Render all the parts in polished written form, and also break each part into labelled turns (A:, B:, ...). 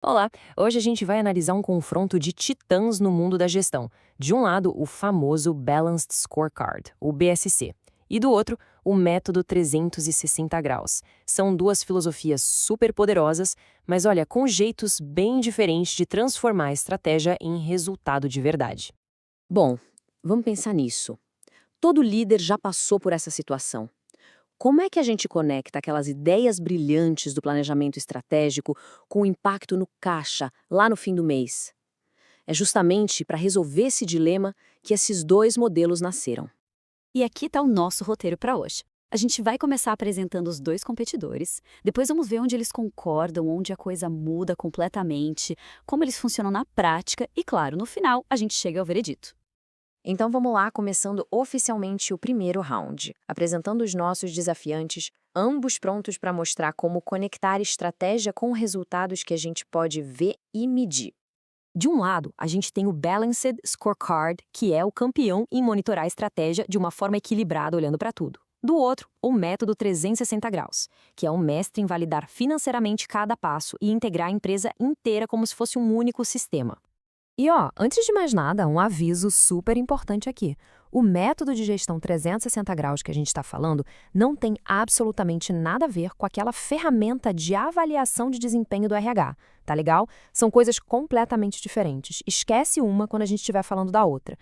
A: Olá, hoje a gente vai analisar um confronto de titãs no mundo da gestão. De um lado, o famoso Balanced Scorecard, o BSC, e do outro, o método 360 graus. São duas filosofias super poderosas, mas olha, com jeitos bem diferentes de transformar a estratégia em resultado de verdade.
B: Bom, vamos pensar nisso. Todo líder já passou por essa situação. Como é que a gente conecta aquelas ideias brilhantes do planejamento estratégico com o impacto no caixa, lá no fim do mês? É justamente para resolver esse dilema que esses dois modelos nasceram.
C: E aqui está o nosso roteiro para hoje. A gente vai começar apresentando os dois competidores, depois vamos ver onde eles concordam, onde a coisa muda completamente, como eles funcionam na prática e, claro, no final a gente chega ao veredito.
B: Então vamos lá, começando oficialmente o primeiro round, apresentando os nossos desafiantes, ambos prontos para mostrar como conectar estratégia com resultados que a gente pode ver e medir.
A: De um lado, a gente tem o Balanced Scorecard, que é o campeão em monitorar a estratégia de uma forma equilibrada olhando para tudo. Do outro, o método 360 graus, que é o mestre em validar financeiramente cada passo e integrar a empresa inteira como se fosse um único sistema. E antes de mais nada, um aviso super importante aqui. O método de gestão 360 graus que a gente está falando não tem absolutamente nada a ver com aquela ferramenta de avaliação de desempenho do RH, tá legal? São coisas completamente diferentes. Esquece uma quando a gente estiver falando da outra.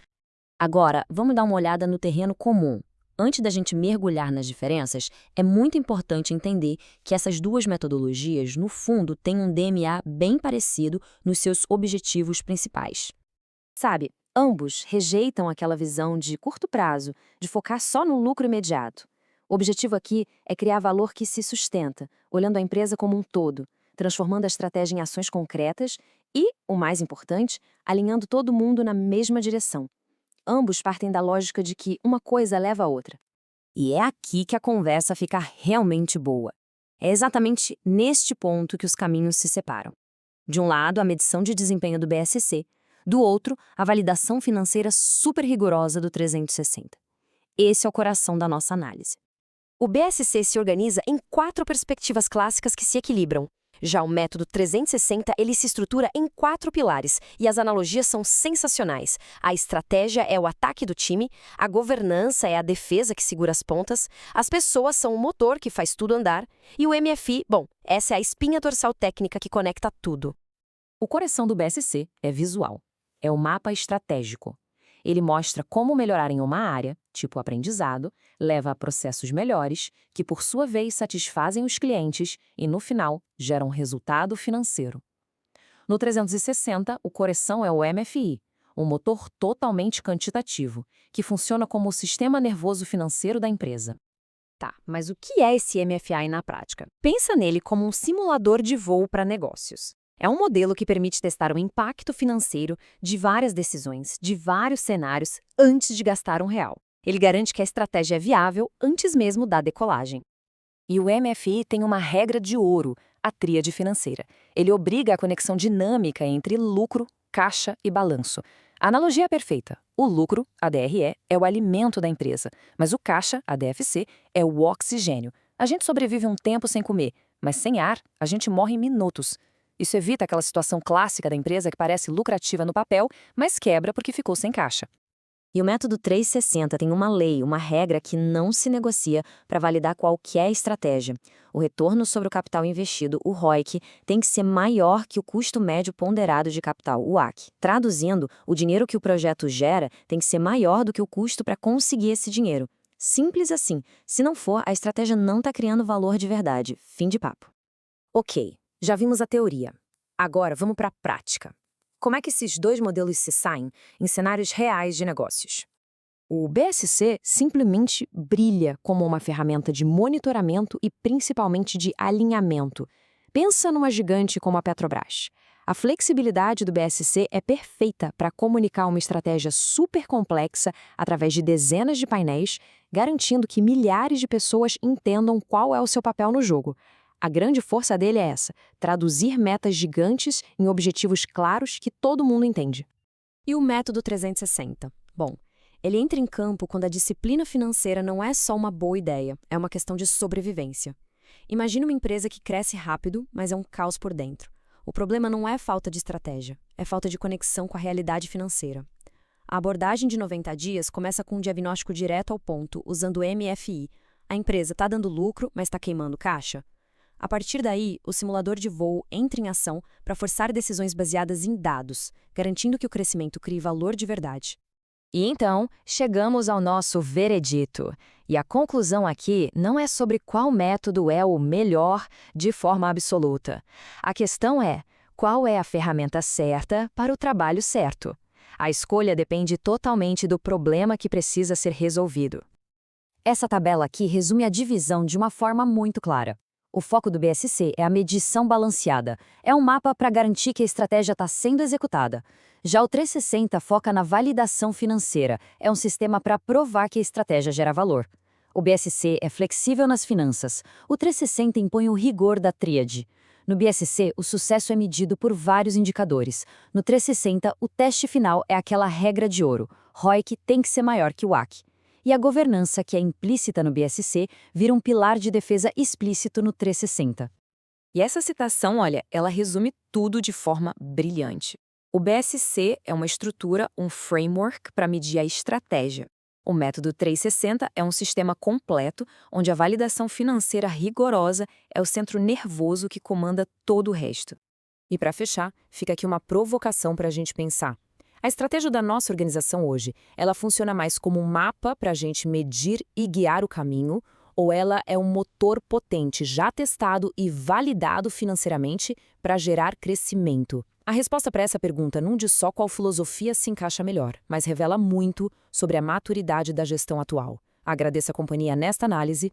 B: Agora, vamos dar uma olhada no terreno comum. Antes da gente mergulhar nas diferenças, é muito importante entender que essas duas metodologias, no fundo, têm um DNA bem parecido nos seus objetivos principais. Sabe, ambos rejeitam aquela visão de curto prazo, de focar só no lucro imediato. O objetivo aqui é criar valor que se sustenta, olhando a empresa como um todo, transformando a estratégia em ações concretas e, o mais importante, alinhando todo mundo na mesma direção. Ambos partem da lógica de que uma coisa leva a outra. E é aqui que a conversa fica realmente boa. É exatamente neste ponto que os caminhos se separam. De um lado, a medição de desempenho do BSC, do outro, a validação financeira super rigorosa do 360. Esse é o coração da nossa análise.
A: O BSC se organiza em quatro perspectivas clássicas que se equilibram. Já o método 360, ele se estrutura em quatro pilares, e as analogias são sensacionais. A estratégia é o ataque do time, a governança é a defesa que segura as pontas, as pessoas são o motor que faz tudo andar, e o MFI, bom, essa é a espinha dorsal técnica que conecta tudo. O coração do BSC é visual. É o mapa estratégico. Ele mostra como melhorar em uma área, tipo aprendizado, leva a processos melhores, que por sua vez satisfazem os clientes e, no final, geram resultado financeiro. No 360, o coração é o MFI, um motor totalmente quantitativo, que funciona como o sistema nervoso financeiro da empresa. Tá, mas o que é esse MFI na prática? Pensa nele como um simulador de voo para negócios. É um modelo que permite testar o impacto financeiro de várias decisões, de vários cenários, antes de gastar R$ 1. Ele garante que a estratégia é viável antes mesmo da decolagem. E o MFI tem uma regra de ouro, a tríade financeira. Ele obriga a conexão dinâmica entre lucro, caixa e balanço. A analogia é perfeita. O lucro, a DRE, é o alimento da empresa, mas o caixa, a DFC, é o oxigênio. A gente sobrevive um tempo sem comer, mas sem ar, a gente morre em minutos. Isso evita aquela situação clássica da empresa que parece lucrativa no papel, mas quebra porque ficou sem caixa. E o método 360 tem uma lei, uma regra que não se negocia para validar qualquer estratégia. O retorno sobre o capital investido, o ROIC, tem que ser maior que o custo médio ponderado de capital, o AC. Traduzindo, o dinheiro que o projeto gera tem que ser maior do que o custo para conseguir esse dinheiro. Simples assim. Se não for, a estratégia não está criando valor de verdade. Fim de papo. Ok, já vimos a teoria. Agora vamos para a prática. Como é que esses dois modelos se saem em cenários reais de negócios? O BSC simplesmente brilha como uma ferramenta de monitoramento e principalmente de alinhamento. Pensa numa gigante como a Petrobras. A flexibilidade do BSC é perfeita para comunicar uma estratégia super complexa através de dezenas de painéis, garantindo que milhares de pessoas entendam qual é o seu papel no jogo. A grande força dele é essa: traduzir metas gigantes em objetivos claros que todo mundo entende. E o método 360? Bom, ele entra em campo quando a disciplina financeira não é só uma boa ideia, é uma questão de sobrevivência. Imagine uma empresa que cresce rápido, mas é um caos por dentro. O problema não é falta de estratégia, é falta de conexão com a realidade financeira. A abordagem de 90 dias começa com um diagnóstico direto ao ponto, usando o MFI. A empresa está dando lucro, mas está queimando caixa? A partir daí, o simulador de voo entra em ação para forçar decisões baseadas em dados, garantindo que o crescimento crie valor de verdade.
B: E então, chegamos ao nosso veredito. E a conclusão aqui não é sobre qual método é o melhor de forma absoluta. A questão é, qual é a ferramenta certa para o trabalho certo? A escolha depende totalmente do problema que precisa ser resolvido. Essa tabela aqui resume a divisão de uma forma muito clara. O foco do BSC é a medição balanceada. É um mapa para garantir que a estratégia está sendo executada. Já o 360 foca na validação financeira. É um sistema para provar que a estratégia gera valor. O BSC é flexível nas finanças. O 360 impõe o rigor da tríade. No BSC, o sucesso é medido por vários indicadores. No 360, o teste final é aquela regra de ouro. ROIC tem que ser maior que o WACC. E a governança, que é implícita no BSC, vira um pilar de defesa explícito no 360.
D: E essa citação, olha, ela resume tudo de forma brilhante. O BSC é uma estrutura, um framework para medir a estratégia. O método 360 é um sistema completo, onde a validação financeira rigorosa é o centro nervoso que comanda todo o resto. E para fechar, fica aqui uma provocação para a gente pensar. A estratégia da nossa organização hoje, ela funciona mais como um mapa para a gente medir e guiar o caminho, ou ela é um motor potente já testado e validado financeiramente para gerar crescimento? A resposta para essa pergunta não diz só qual filosofia se encaixa melhor, mas revela muito sobre a maturidade da gestão atual. Agradeço a companhia nesta análise